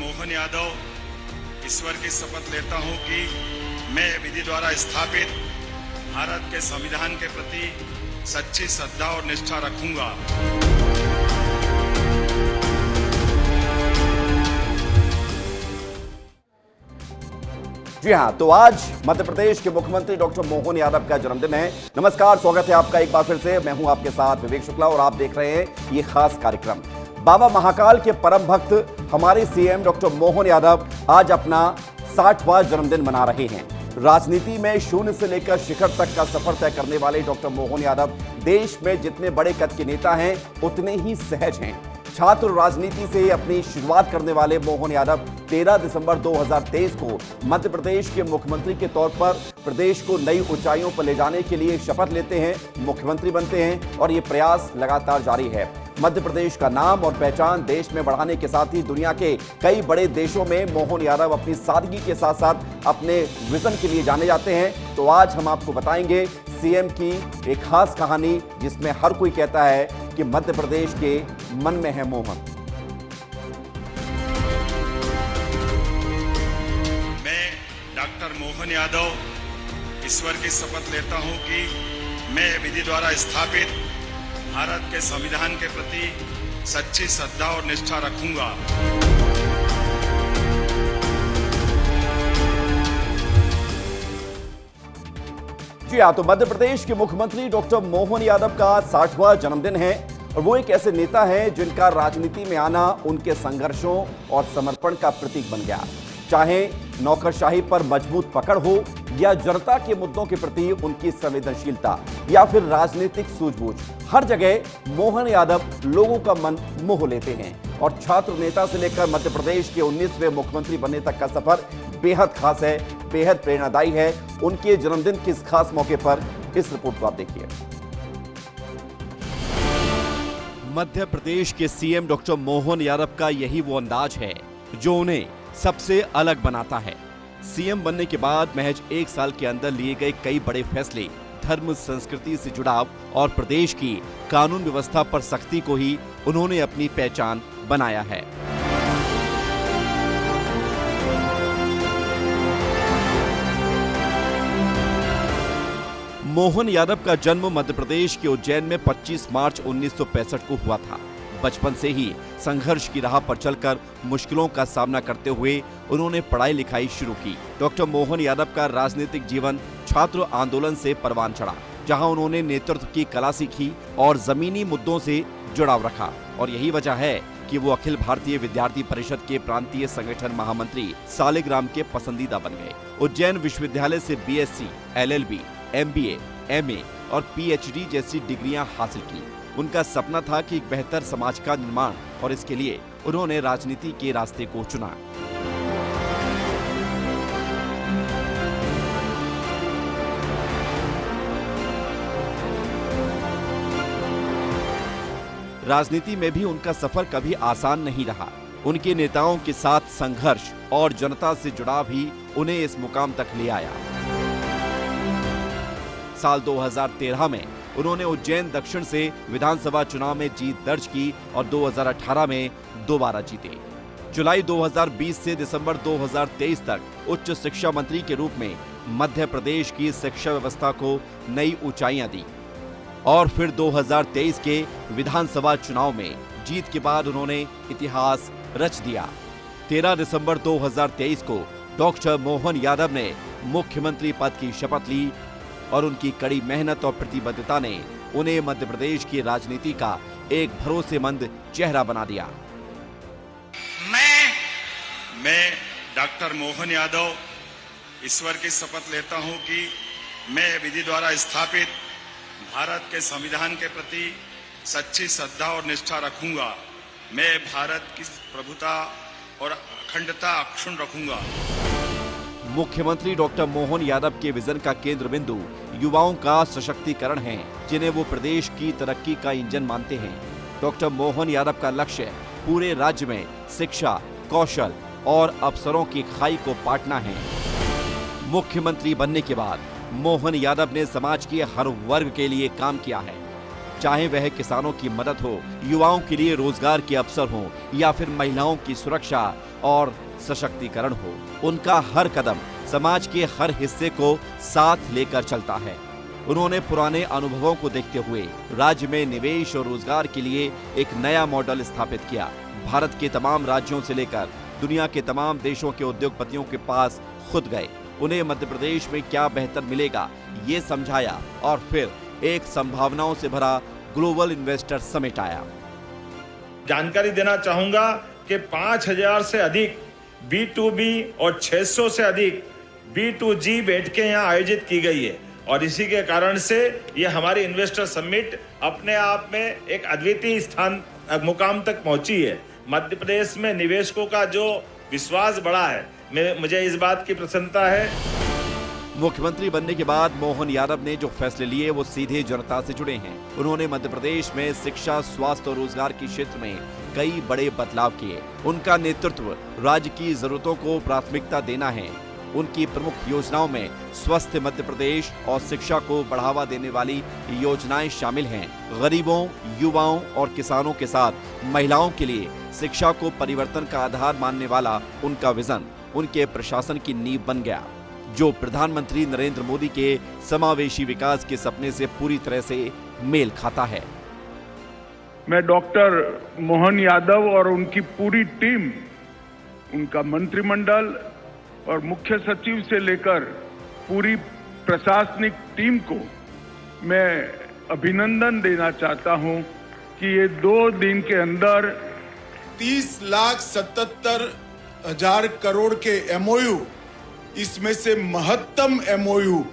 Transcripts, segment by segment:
मोहन यादव ईश्वर की शपथ लेता हूं कि मैं विधि द्वारा स्थापित भारत के संविधान के प्रति सच्ची श्रद्धा और निष्ठा रखूंगा। जी हां, तो आज मध्य प्रदेश के मुख्यमंत्री डॉक्टर मोहन यादव का जन्मदिन है। नमस्कार, स्वागत है आपका एक बार फिर से। मैं हूं आपके साथ विवेक शुक्ला और आप देख रहे हैं ये खास कार्यक्रम। बाबा महाकाल के परम भक्त हमारे सीएम डॉक्टर मोहन यादव आज अपना 60वां जन्मदिन मना रहे हैं। राजनीति में शून्य से लेकर शिखर तक का सफर तय करने वाले डॉक्टर मोहन यादव देश में जितने बड़े कद के नेता हैं उतने ही सहज हैं। छात्र राजनीति से अपनी शुरुआत करने वाले मोहन यादव 13 दिसंबर 2023 को मध्य प्रदेश के मुख्यमंत्री के तौर पर प्रदेश को नई ऊंचाइयों पर ले जाने के लिए शपथ लेते हैं, मुख्यमंत्री बनते हैं और ये प्रयास लगातार जारी है। मध्य प्रदेश का नाम और पहचान देश में बढ़ाने के साथ ही दुनिया के कई बड़े देशों में मोहन यादव अपनी सादगी के साथ साथ अपने विजन के लिए जाने जाते हैं। तो आज हम आपको बताएंगे सीएम की एक खास कहानी जिसमें हर कोई कहता है कि मध्य प्रदेश के मन में है मोहन। मैं डॉक्टर मोहन यादव ईश्वर की शपथ लेता हूं कि मैं विधि द्वारा स्थापित भारत के संविधान के प्रति सच्ची श्रद्धा और निष्ठा रखूंगा। जी हाँ, तो मध्य प्रदेश के मुख्यमंत्री डॉक्टर मोहन यादव का 60वां जन्मदिन है और वो एक ऐसे नेता हैं जिनका राजनीति में आना उनके संघर्षों और समर्पण का प्रतीक बन गया। चाहे नौकरशाही पर मजबूत पकड़ हो या जनता के मुद्दों के प्रति उनकी संवेदनशीलता या फिर राजनीतिक सूझबूझ, हर जगह मोहन यादव लोगों का मन मोह लेते हैं। और छात्र नेता से लेकर मध्य प्रदेश के 19वें मुख्यमंत्री बनने तक का सफर बेहद खास है, बेहद प्रेरणादायी है। उनके जन्मदिन के इस खास मौके पर इस रिपोर्ट को आप देखिए। मध्य प्रदेश के सीएम डॉक्टर मोहन यादव का यही वो अंदाज है जो उन्हें सबसे अलग बनाता है। सीएम बनने के बाद महज 1 साल के अंदर लिए गए कई बड़े फैसले धर्म संस्कृति से जुड़ाव और प्रदेश की कानून व्यवस्था पर सख्ती को ही उन्होंने अपनी पहचान बनाया है। मोहन यादव का जन्म मध्य प्रदेश के उज्जैन में 25 मार्च 1965 को हुआ था। बचपन से ही संघर्ष की राह पर चलकर मुश्किलों का सामना करते हुए उन्होंने पढ़ाई लिखाई शुरू की। डॉक्टर मोहन यादव का राजनीतिक जीवन छात्र आंदोलन से परवान चढ़ा, जहां उन्होंने नेतृत्व की कला सीखी और जमीनी मुद्दों से जुड़ाव रखा। और यही वजह है कि वो अखिल भारतीय विद्यार्थी परिषद के प्रांतीय संगठन महामंत्री सालिग्राम के पसंदीदा बन गए। उज्जैन विश्वविद्यालय से बीएससी, एलएलबी, एमबीए, एमए और पीएचडी जैसी डिग्रियां हासिल की। उनका सपना था कि एक बेहतर समाज का निर्माण और इसके लिए उन्होंने राजनीति के रास्ते को चुना। राजनीति में भी उनका सफर कभी आसान नहीं रहा। उनके नेताओं के साथ संघर्ष और जनता से जुड़ाव ही उन्हें इस मुकाम तक ले आया। साल 2013 में उन्होंने उज्जैन दक्षिण से विधानसभा चुनाव में जीत दर्ज की और 2018 में दोबारा जीते। जुलाई 2020 से दिसंबर 2023 तक उच्च शिक्षा मंत्री के रूप में मध्य प्रदेश की शिक्षा व्यवस्था को नई ऊंचाइयां दी। और फिर 2023 के विधानसभा चुनाव में जीत के बाद उन्होंने इतिहास रच दिया। 13 दिसंबर 2023 को डॉक्टर मोहन यादव ने मुख्यमंत्री पद की शपथ ली और उनकी कड़ी मेहनत और प्रतिबद्धता ने उन्हें मध्य प्रदेश की राजनीति का एक भरोसेमंद चेहरा बना दिया। मैं डॉक्टर मोहन यादव ईश्वर की शपथ लेता हूं कि मैं विधि द्वारा स्थापित भारत के संविधान के प्रति सच्ची श्रद्धा और निष्ठा रखूंगा। मैं भारत की प्रभुता और अखंडता अक्षुण्ण रखूंगा। मुख्यमंत्री डॉक्टर मोहन यादव के विजन का केंद्र बिंदु युवाओं का सशक्तिकरण है, जिन्हें वो प्रदेश की तरक्की का इंजन मानते हैं। डॉक्टर मोहन यादव का लक्ष्य पूरे राज्य में शिक्षा, कौशल और अवसरों की खाई को पाटना है। मुख्यमंत्री बनने के बाद मोहन यादव ने समाज के हर वर्ग के लिए काम किया है, चाहे वह किसानों की मदद हो, युवाओं के लिए रोजगार के अवसर हो या फिर महिलाओं की सुरक्षा और सशक्तिकरण हो। उनका हर कदम समाज के हर हिस्से को साथ लेकर चलता है। उन्होंने पुराने अनुभवों को देखते हुए राज्य में निवेश और रोजगार के लिए एक नया मॉडल स्थापित किया। भारत के तमाम राज्यों से लेकर दुनिया के तमाम देशों के उद्योगपतियों के पास खुद गए, उन्हें मध्य प्रदेश में क्या बेहतर मिलेगा ये समझाया और फिर एक संभावनाओं से भरा ग्लोबल इन्वेस्टर समिट आया। जानकारी देना चाहूंगा कि 5000 से अधिक B2B और 600 से अधिक B2G बैठकें यहाँ आयोजित की गई है और इसी के कारण से ये हमारी इन्वेस्टर समिट अपने आप में एक अद्वितीय स्थान मुकाम तक पहुंची है। मध्य प्रदेश में निवेशकों का जो विश्वास बढ़ा है, मुझे इस बात की प्रसन्नता है। मुख्यमंत्री बनने के बाद मोहन यादव ने जो फैसले लिए वो सीधे जनता से जुड़े हैं। उन्होंने मध्य प्रदेश में शिक्षा, स्वास्थ्य और रोजगार के क्षेत्र में कई बड़े बदलाव किए। उनका नेतृत्व राज्य की जरूरतों को प्राथमिकता देना है। उनकी प्रमुख योजनाओं में स्वस्थ मध्य प्रदेश और शिक्षा को बढ़ावा देने वाली योजनाएं शामिल हैं। गरीबों, युवाओं और किसानों के साथ महिलाओं के लिए शिक्षा को परिवर्तन का आधार मानने वाला उनका विजन उनके प्रशासन की नींव बन गया, जो प्रधानमंत्री नरेंद्र मोदी के समावेशी विकास के सपने से पूरी तरह से मेल खाता है। मैं डॉक्टर मोहन यादव और उनकी पूरी टीम, उनका मंत्रिमंडल और मुख्य सचिव से लेकर पूरी प्रशासनिक टीम को मैं अभिनंदन देना चाहता हूं कि ये 2 दिन के अंदर 30,77,000 करोड़ के MOU, इसमें से महत्तम MOU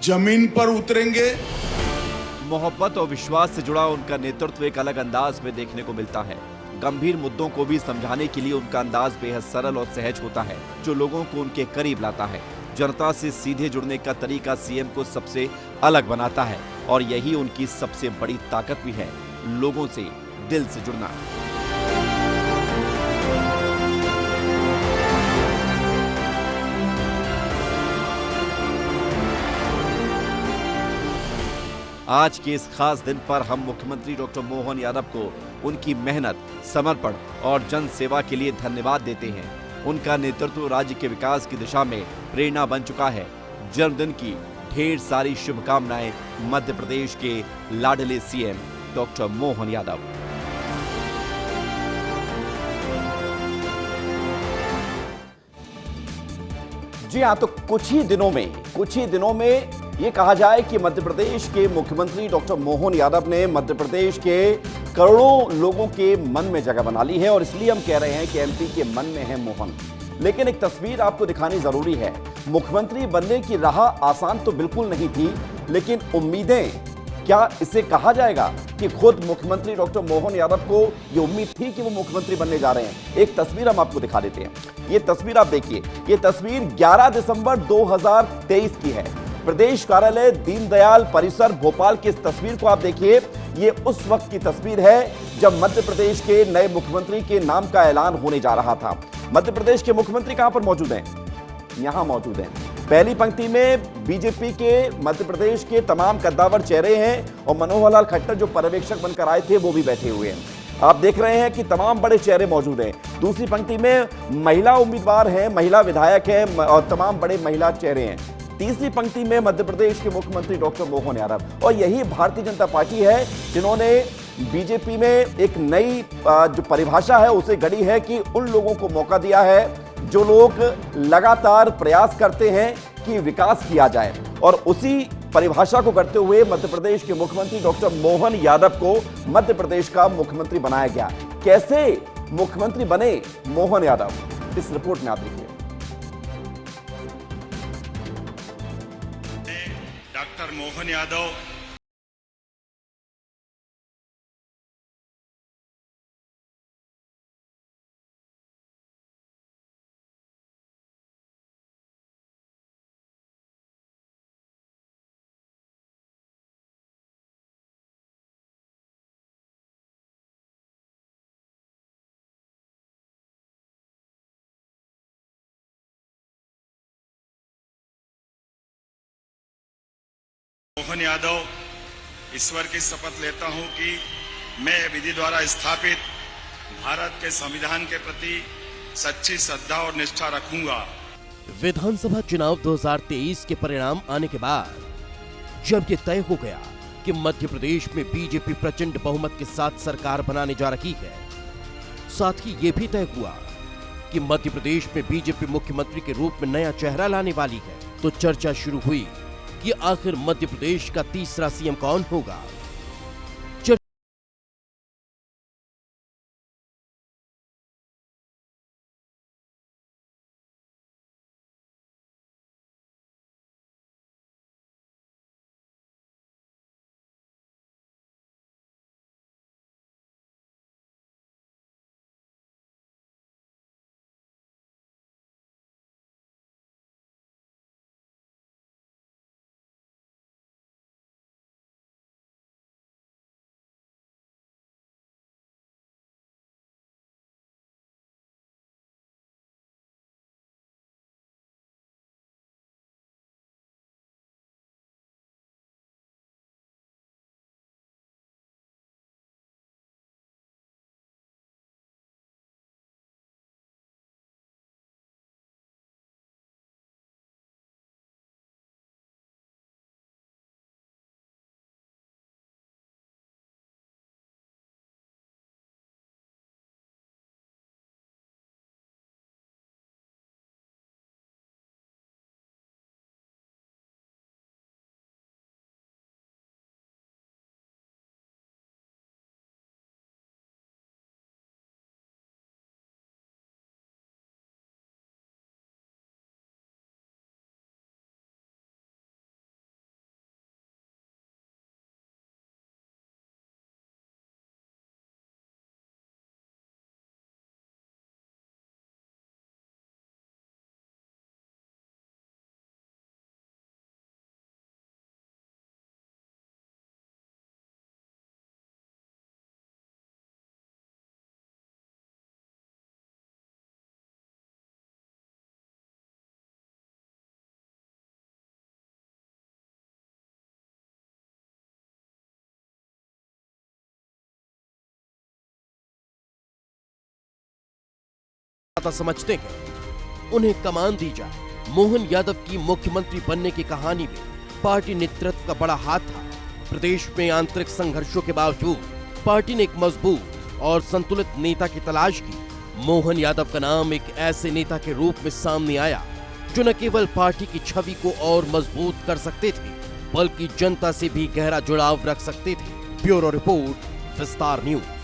जमीन पर उतरेंगे। मोहब्बत और विश्वास से जुड़ा उनका नेतृत्व एक अलग अंदाज में देखने को मिलता है। गंभीर मुद्दों को भी समझाने के लिए उनका अंदाज बेहद सरल और सहज होता है, जो लोगों को उनके करीब लाता है। जनता से सीधे जुड़ने का तरीका सीएम को सबसे अलग बनाता है और यही उनकी सबसे बड़ी ताकत भी है, लोगों से दिल से जुड़ना। आज के इस खास दिन पर हम मुख्यमंत्री डॉक्टर मोहन यादव को उनकी मेहनत, समर्पण और जन सेवा के लिए धन्यवाद देते हैं। उनका नेतृत्व राज्य के विकास की दिशा में प्रेरणा बन चुका है। जन्मदिन की ढेर सारी शुभकामनाएं मध्य प्रदेश के लाडले सीएम डॉक्टर मोहन यादव। जी हाँ, तो कुछ ही दिनों में ये कहा जाए कि मध्य प्रदेश के मुख्यमंत्री डॉक्टर मोहन यादव ने मध्य प्रदेश के करोड़ों लोगों के मन में जगह बना ली है और इसलिए हम कह रहे हैं कि एमपी के मन में है मोहन। लेकिन एक तस्वीर आपको दिखानी जरूरी है। मुख्यमंत्री बनने की राह आसान तो बिल्कुल नहीं थी, लेकिन उम्मीदें, क्या इसे कहा जाएगा कि खुद मुख्यमंत्री डॉक्टर मोहन यादव को ये उम्मीद थी कि वो मुख्यमंत्री बनने जा रहे हैं? एक तस्वीर हम आपको दिखा देते हैं। ये तस्वीर आप देखिए। ये तस्वीर 11 दिसंबर 2023 की है। प्रदेश कार्यालय दीनदयाल परिसर भोपाल की इस तस्वीर को आप देखिए। ये उस वक्त की तस्वीर है जब मध्य प्रदेश के नए मुख्यमंत्री के नाम का ऐलान होने जा रहा था। मध्य प्रदेश के मुख्यमंत्री कहां पर मौजूद हैं? यहां मौजूद हैं। पहली पंक्ति में बीजेपी के मध्य प्रदेश के तमाम कद्दावर चेहरे हैं और मनोहर लाल खट्टर जो पर्यवेक्षक बनकर आए थे वो भी बैठे हुए हैं। आप देख रहे हैं कि तमाम बड़े चेहरे मौजूद हैं। दूसरी पंक्ति में महिला उम्मीदवार हैं, महिला विधायक हैं और तमाम बड़े महिला चेहरे हैं। तीसरी पंक्ति में मध्य प्रदेश के मुख्यमंत्री डॉक्टर मोहन यादव। और यही भारतीय जनता पार्टी है जिन्होंने बीजेपी में एक नई जो परिभाषा है उसे गढ़ी है कि उन लोगों को मौका दिया है जो लोग लगातार प्रयास करते हैं कि विकास किया जाए। और उसी परिभाषा को करते हुए मध्य प्रदेश के मुख्यमंत्री डॉक्टर मोहन यादव को मध्य प्रदेश का मुख्यमंत्री बनाया गया। कैसे मुख्यमंत्री बने मोहन यादव, इस रिपोर्ट में आप देखिए। डॉक्टर मोहन यादव ईश्वर की शपथ लेता हूं कि मैं विधि द्वारा स्थापित भारत के संविधान के प्रति सच्ची श्रद्धा और निष्ठा रखूंगा। विधानसभा चुनाव 2023 के परिणाम आने के बाद जब ये तय हो गया कि मध्य प्रदेश में बीजेपी प्रचंड बहुमत के साथ सरकार बनाने जा रही है, साथ ही ये भी तय हुआ कि मध्य प्रदेश में बीजेपी मुख्यमंत्री के रूप में नया चेहरा लाने वाली है, तो चर्चा शुरू हुई कि आखिर मध्य प्रदेश का तीसरा सीएम कौन होगा। समझते हैं उन्हें कमान दी जाए। मोहन यादव की मुख्यमंत्री बनने की कहानी में पार्टी नेतृत्व का बड़ा हाथ था। प्रदेश में आंतरिक संघर्षों के बावजूद पार्टी ने एक मजबूत और संतुलित नेता की तलाश की। मोहन यादव का नाम एक ऐसे नेता के रूप में सामने आया जो न केवल पार्टी की छवि को और मजबूत कर सकते थे, बल्कि जनता से भी गहरा जुड़ाव रख सकते थे। ब्यूरो रिपोर्ट, विस्तार न्यूज।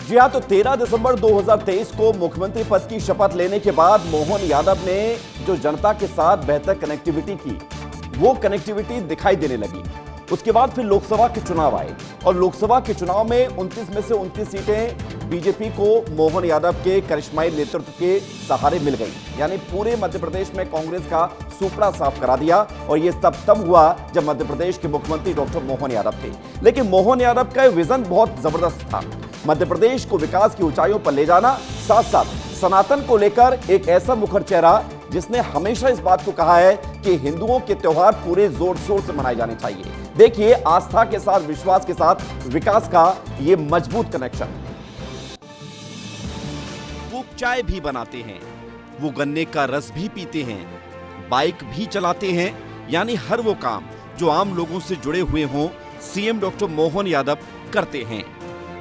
जी हां, तो 13 दिसंबर 2023 को मुख्यमंत्री पद की शपथ लेने के बाद मोहन यादव ने जो जनता के साथ बेहतर कनेक्टिविटी की, वो कनेक्टिविटी दिखाई देने लगी। उसके बाद फिर लोकसभा के चुनाव आए और लोकसभा के चुनाव में 29 में से 29 सीटें बीजेपी को मोहन यादव के करिश्माई नेतृत्व के सहारे मिल गई। यानी पूरे मध्य प्रदेश में कांग्रेस का सुपड़ा साफ करा दिया। और ये तब हुआ जब मध्य प्रदेश के मुख्यमंत्री डॉक्टर मोहन यादव थे। लेकिन मोहन यादव का विजन बहुत जबरदस्त था, मध्य प्रदेश को विकास की ऊंचाइयों पर ले जाना, साथ साथ सनातन को लेकर एक ऐसा मुखर चेहरा जिसने हमेशा इस बात को कहा है कि हिंदुओं के त्योहार पूरे जोर शोर से मनाए जाने चाहिए। देखिए आस्था के साथ, विश्वास के साथ विकास का ये मजबूत कनेक्शन। वो चाय भी बनाते हैं, वो गन्ने का रस भी पीते हैं, बाइक भी चलाते हैं, यानी हर वो काम जो आम लोगों से जुड़े हुए हों, सीएम डॉक्टर मोहन यादव करते हैं।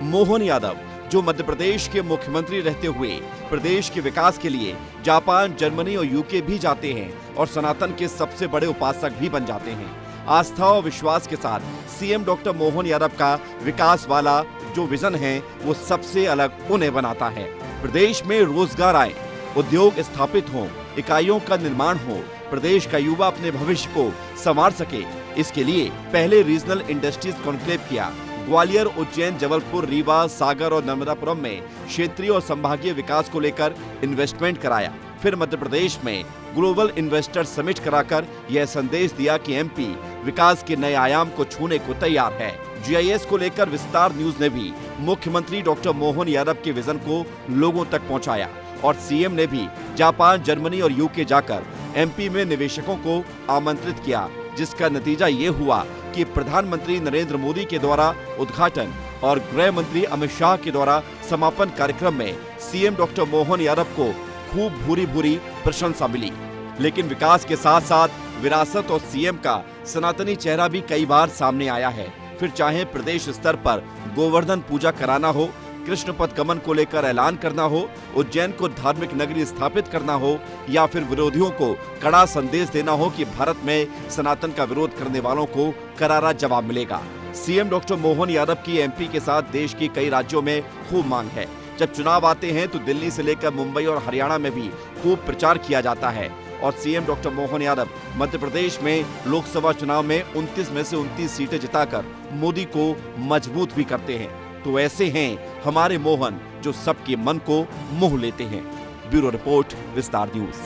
मोहन यादव जो मध्य प्रदेश के मुख्यमंत्री रहते हुए प्रदेश के विकास के लिए जापान, जर्मनी और यूके भी जाते हैं और सनातन के सबसे बड़े उपासक भी बन जाते हैं। आस्था और विश्वास के साथ सीएम डॉक्टर मोहन यादव का विकास वाला जो विजन है वो सबसे अलग उन्हें बनाता है। प्रदेश में रोजगार आए, उद्योग स्थापित हों, इकाइयों का निर्माण हो, प्रदेश का युवा अपने भविष्य को संवार सके, इसके लिए पहले रीजनल इंडस्ट्रीज कॉन्क्लेव किया। ग्वालियर, उज्जैन, जबलपुर, रीवा, सागर और नर्मदापुरम में क्षेत्रीय और संभागीय विकास को लेकर इन्वेस्टमेंट कराया। फिर मध्य प्रदेश में ग्लोबल इन्वेस्टर समिट कराकर यह संदेश दिया कि एमपी विकास के नए आयाम को छूने को तैयार है। जीआईएस को लेकर विस्तार न्यूज ने भी मुख्यमंत्री डॉक्टर मोहन यादव के विजन को लोगों तक पहुंचाया और सीएम ने भी जापान, जर्मनी और यूके जाकर एमपी में निवेशकों को आमंत्रित किया, जिसका नतीजा ये हुआ कि प्रधानमंत्री नरेंद्र मोदी के द्वारा उद्घाटन और गृह मंत्री अमित शाह के द्वारा समापन कार्यक्रम में सीएम डॉक्टर मोहन यादव को खूब भूरी भूरी प्रशंसा मिली। लेकिन विकास के साथ साथ विरासत और सीएम का सनातनी चेहरा भी कई बार सामने आया है। फिर चाहे प्रदेश स्तर पर गोवर्धन पूजा कराना हो, कृष्ण पथ गमन को लेकर ऐलान करना हो, उज्जैन को धार्मिक नगरी स्थापित करना हो, या फिर विरोधियों को कड़ा संदेश देना हो कि भारत में सनातन का विरोध करने वालों को करारा जवाब मिलेगा। सीएम डॉक्टर मोहन यादव की एमपी के साथ देश के कई राज्यों में खूब मांग है। जब चुनाव आते हैं तो दिल्ली से लेकर मुंबई और हरियाणा में भी खूब प्रचार किया जाता है। और सीएम डॉक्टर मोहन यादव मध्य प्रदेश में लोकसभा चुनाव में 29 में से 29 सीटें जिताकर मोदी को मजबूत भी करते हैं। तो ऐसे हैं हमारे मोहन जो सबके मन को मोह लेते हैं। ब्यूरो रिपोर्ट, विस्तार न्यूज।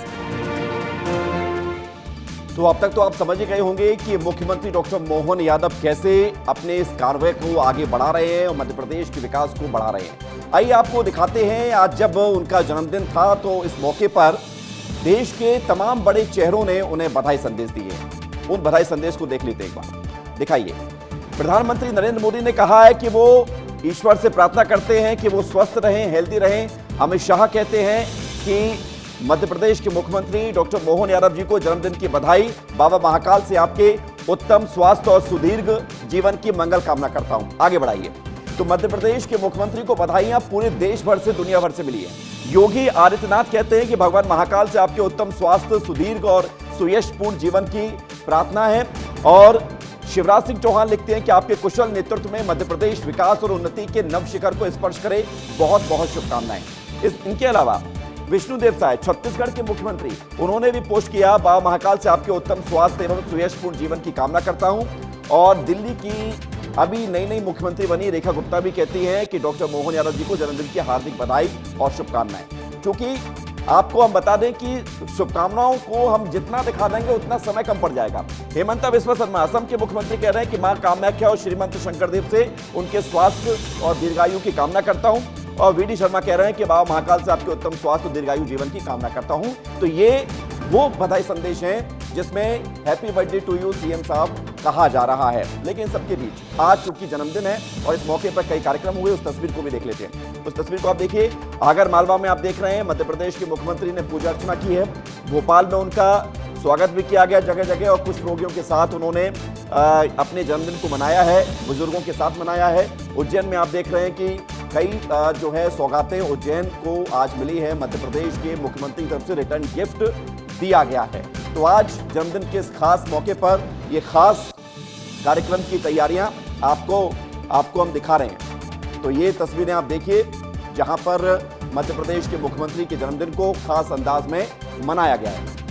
तो अब तक तो आप समझ ही गए होंगे कि मुख्यमंत्री डॉक्टर मोहन यादव कैसे अपने इस कार्रवाई को आगे बढ़ा रहे हैं और मध्य प्रदेश के विकास को बढ़ा रहे हैं। आइए आपको दिखाते हैं, आज जब उनका जन्मदिन था तो इस मौके पर देश के तमाम बड़े चेहरों ने उन्हें बधाई संदेश दिए। उन बधाई संदेश को देख लेते हैं एक बार, दिखाइए। प्रधानमंत्री नरेंद्र मोदी ने कहा है कि वो ईश्वर से प्रार्थना करते हैं कि वो स्वस्थ रहें, हेल्दी रहें। अमित शाह कहते हैं कि मध्य प्रदेश के मुख्यमंत्री डॉक्टर मोहन यादव जी को जन्मदिन की बधाई। बाबा महाकाल से आपके उत्तम स्वास्थ्य और सुदीर्घ जीवन की मंगल कामना करता हूं। आगे बढ़ाइए। तो मध्य प्रदेश के मुख्यमंत्री को बधाइयां पूरे देश भर से, दुनिया भर से मिली है। योगी आदित्यनाथ कहते हैं कि भगवान महाकाल से आपके उत्तम स्वास्थ्य, सुदीर्घ और सुयशपूर्ण जीवन की प्रार्थना है। और शिवराज सिंह चौहान लिखते हैं कि आपके कुशल नेतृत्व में मध्य प्रदेश विकास और उन्नति के नव शिखर को स्पर्श करे। बहुत बहुत शुभकामनाएं। इनके अलावा विष्णुदेव साय छत्तीसगढ़ के मुख्यमंत्री, उन्होंने भी पोस्ट किया, बाबा महाकाल से आपके उत्तम स्वास्थ्य एवं सुयशपूर्ण जीवन की कामना करता हूं। और दिल्ली की अभी नई नई मुख्यमंत्री बनी रेखा गुप्ता भी कहती हैं कि डॉक्टर मोहन यादव जी को जन्मदिन की हार्दिक बधाई और शुभकामनाएं। क्योंकि आपको हम बता दें कि शुभकामनाओं को हम जितना दिखा देंगे उतना समय कम पड़ जाएगा। हेमंता बिस्वा शर्मा असम के मुख्यमंत्री कह रहे हैं कि मां कामाख्या और श्रीमंत शंकरदेव से उनके स्वास्थ्य और दीर्घायु की कामना करता हूं। और वीडी शर्मा कह रहे हैं कि बाबा महाकाल से आपके उत्तम स्वास्थ्य और दीर्घायु जीवन की कामना करता हूं। तो ये वो बधाई संदेश हैं जिसमें happy birthday to you CM साहब कहा जा रहा है। लेकिन सबके बीच आज चूंकि जन्मदिन है और इस मौके पर कई कार्यक्रम हुए, उस तस्वीर को भी देख लेते हैं। उस तस्वीर को आप देखिए। आगर मालवा में आप देख रहे हैं मध्य प्रदेश के मुख्यमंत्री ने पूजा अर्चना की है। भोपाल में उनका स्वागत भी किया गया जगह जगह और कुछ रोगियों के साथ उन्होंने अपने जन्मदिन को मनाया है, बुजुर्गों के साथ मनाया है। उज्जैन में आप देख रहे हैं कि कई जो है सौगातें उज्जैन को आज मिली है। मध्य प्रदेश के मुख्यमंत्री की तरफ से रिटर्न गिफ्ट दिया गया है। तो आज जन्मदिन के इस खास मौके पर ये खास कार्यक्रम की तैयारियां आपको हम दिखा रहे हैं। तो ये तस्वीरें आप देखिए जहां पर मध्य प्रदेश के मुख्यमंत्री के जन्मदिन को खास अंदाज में मनाया गया है।